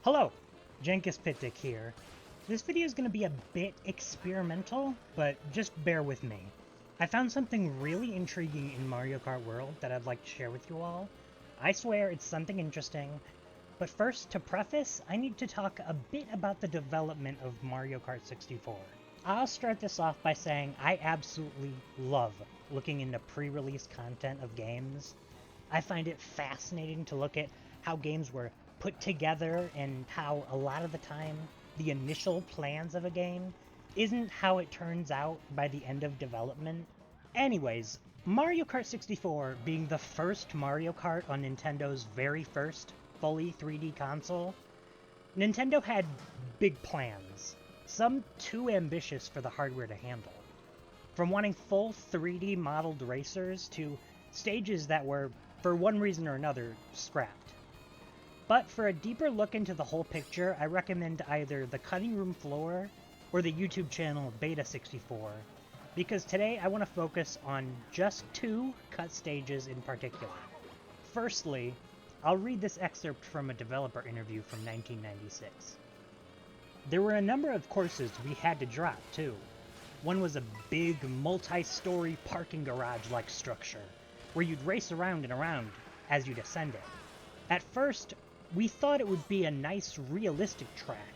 Hello, Pittdick here. This video is going to be a bit experimental, but just bear with me. I found something really intriguing in Mario Kart World that I'd like to share with you all. I swear it's something interesting, but first, to preface, I need to talk a bit about the development of Mario Kart 64. I'll start this off by saying I absolutely love looking into pre-release content of games. I find it fascinating to look at how games were put together and how a lot of the time the initial plans of a game isn't how it turns out by the end of development. Anyways, Mario Kart 64 being the first Mario Kart on Nintendo's very first fully 3D console, Nintendo had big plans, some too ambitious for the hardware to handle. From wanting full 3D modeled racers to stages that were, for one reason or another, scrapped. But for a deeper look into the whole picture, I recommend either the Cutting Room Floor or the YouTube channel Beta64, because today I want to focus on just two cut stages in particular. Firstly, I'll read this excerpt from a developer interview from 1996. There were a number of courses we had to drop, too. One was a big, multi-story parking garage-like structure, where you'd race around and around as you descended. At first, we thought it would be a nice, realistic track,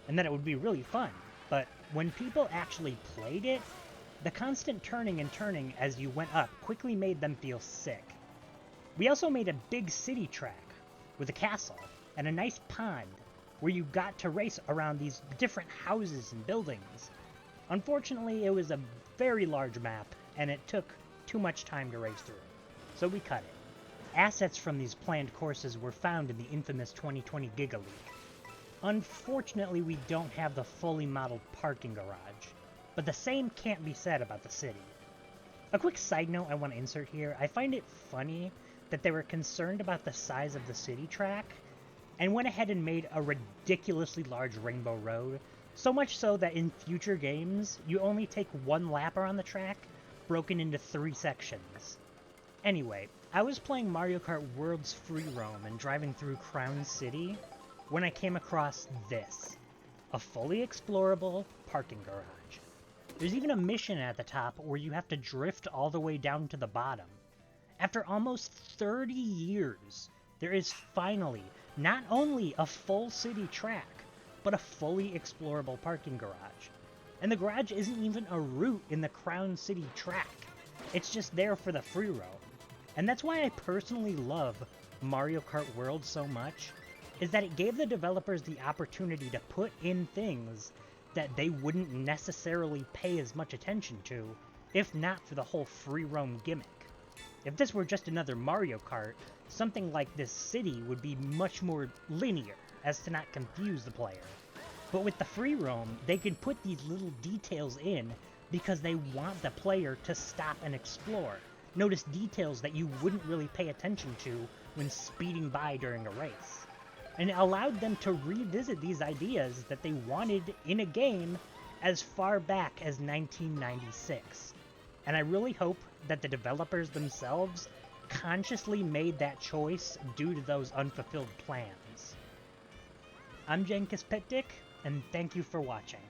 and that it would be really fun, but when people actually played it, the constant turning and turning as you went up quickly made them feel sick. We also made a big city track, with a castle, and a nice pond, where you got to race around these different houses and buildings. Unfortunately, it was a very large map, and it took too much time to race through, so we cut it. Assets from these planned courses were found in the infamous 2020 Giga Leak. Unfortunately, we don't have the fully modeled parking garage, but the same can't be said about the city. A quick side note I want to insert here, I find it funny that they were concerned about the size of the city track, and went ahead and made a ridiculously large Rainbow Road, so much so that in future games, you only take one lap around the track, broken into 3 sections. Anyway, I was playing Mario Kart World's Free Roam and driving through Crown City when I came across this. A fully explorable parking garage. There's even a mission at the top where you have to drift all the way down to the bottom. After almost 30 years, there is finally not only a full city track, but a fully explorable parking garage. And the garage isn't even a route in the Crown City track. It's just there for the free roam. And that's why I personally love Mario Kart World so much, is that it gave the developers the opportunity to put in things that they wouldn't necessarily pay as much attention to, if not for the whole free roam gimmick. If this were just another Mario Kart, something like this city would be much more linear, as to not confuse the player. But with the free roam, they can put these little details in because they want the player to stop and explore. Notice details that you wouldn't really pay attention to when speeding by during a race. And it allowed them to revisit these ideas that they wanted in a game as far back as 1996. And I really hope that the developers themselves consciously made that choice due to those unfulfilled plans. I'm Pittdick, and thank you for watching.